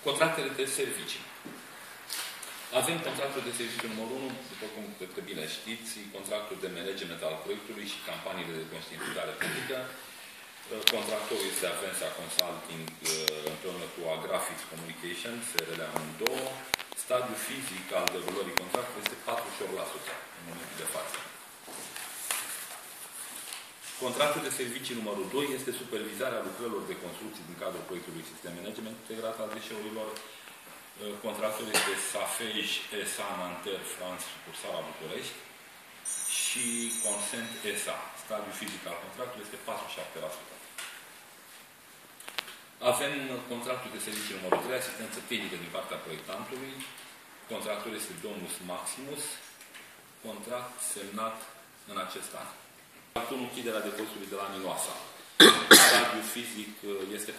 Contractele de servicii. Avem contractul de serviciu numărul 1, după cum cred că bine știți, contractul de management al proiectului și campaniile de conștientizare publică. Contractorul este Avensa Consulting împreună cu Agrafix Communications, SRL amândouă. Stadiul fizic al derulării contractului este 48% în momentul de față. Contractul de servicii numărul 2 este supervizarea lucrărilor de construcții din cadrul proiectului Sistem Management Integrat al deșeurilor. Contractul este Safej SA Nanter France, sucursala București și Consent SA. Stadiul fizic al contractului este 47%. Avem contractul de servicii numărul 3, asistență tehnică din partea proiectantului. Contractul este Domus Maximus. Contract semnat în acest an. Contractul închiderea depozitului de la Minoasa. Stadiul fizic este 46%.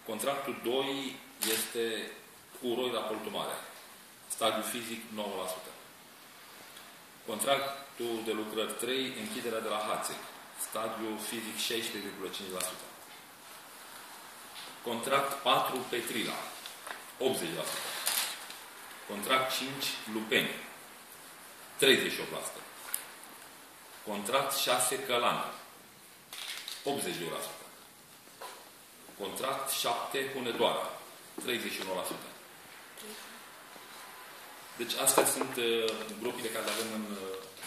Contractul 2 este cu Uroi la Portul Mare. Stadiul fizic 9%. Contractul de lucrări 3, închiderea de la Hațec. Stadiul fizic 16,5%. Contract 4, Petrila. 80%. Contract 5, Lupeni. 38%. Contract 6, Călan. 80%. Contract 7, Hunedoara. 31%. Deci astea sunt grupile care le avem,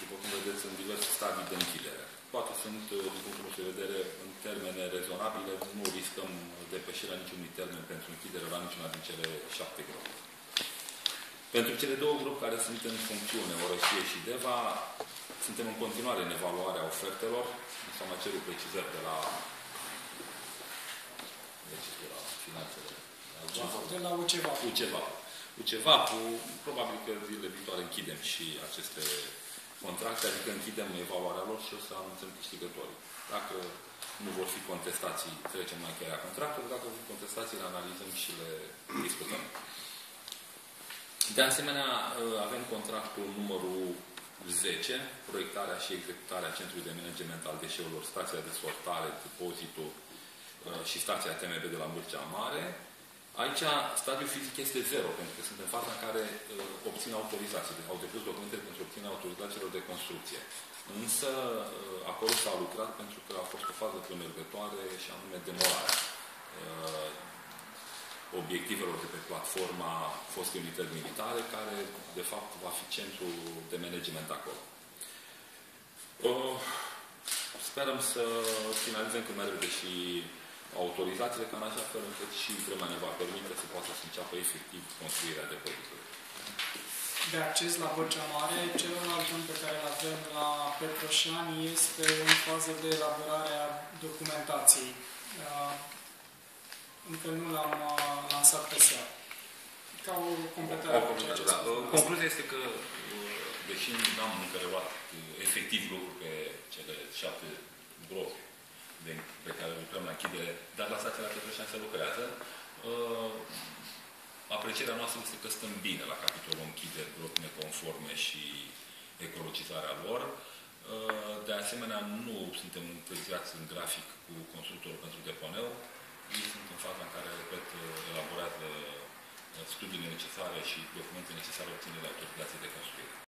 după cum vedeți, în diverse stadii de închidere. Toate sunt, din punctul nostru de vedere, în termene rezonabile. Nu riscăm depășirea niciunui termen pentru închidere la niciuna din cele 7 grupuri. Pentru cele două grupuri care sunt în funcțiune, Orăștie și Deva, suntem în continuare în evaluarea ofertelor. S-au mai cerut precizări de la finanțele. De la Uceva. Uceva, probabil că zilele viitoare închidem și aceste contracte, adică închidem evaluarea lor și o să anunțăm câștigătorii. Dacă nu vor fi contestații, trecem la încheierea contractului. Dacă vor fi contestații, le analizăm și le discutăm. De asemenea, avem contractul numărul 10, proiectarea și executarea Centrului de Management al Deșeurilor, stația de sortare, depozitul și stația TMB de la Mârcea Mare. Aici stadiul fizic este 0, pentru că sunt în faza în care obțin autorizații. Au depus documente pentru obținerea autorizațiilor de construcție. Însă, acolo s-a lucrat pentru că a fost o fază premergătoare și anume demolarea obiectivelor de pe platforma fostei unități militare, care, de fapt, va fi centrul de management acolo. Sperăm să finalizăm cât mai repede și autorizațiile, ca în așa fel încât și vremea ne va permite să poată să înceapă efectiv construirea depozitului. De acces la Vârcea Mare, celălalt drum pe care îl avem la Petroșani este în fază de elaborare a documentației. Încă nu l-am lansat pe seară. Ca o completare a ceea ce concluzia este că, deși n-am încă reluat efectiv lucruri pe cele 7 gropi pe care lucrăm la închidere, dar la stația la Petroșani se lucrează, aprecierea noastră este că stăm bine la capitolul închideri, gropi neconforme și ecologizarea lor. De asemenea, nu suntem întârziați în grafic cu constructorul pentru deponeu. Ei sunt în faza în care, repet, elaborează studiile necesare și documente necesare obținerea autorizației de construire.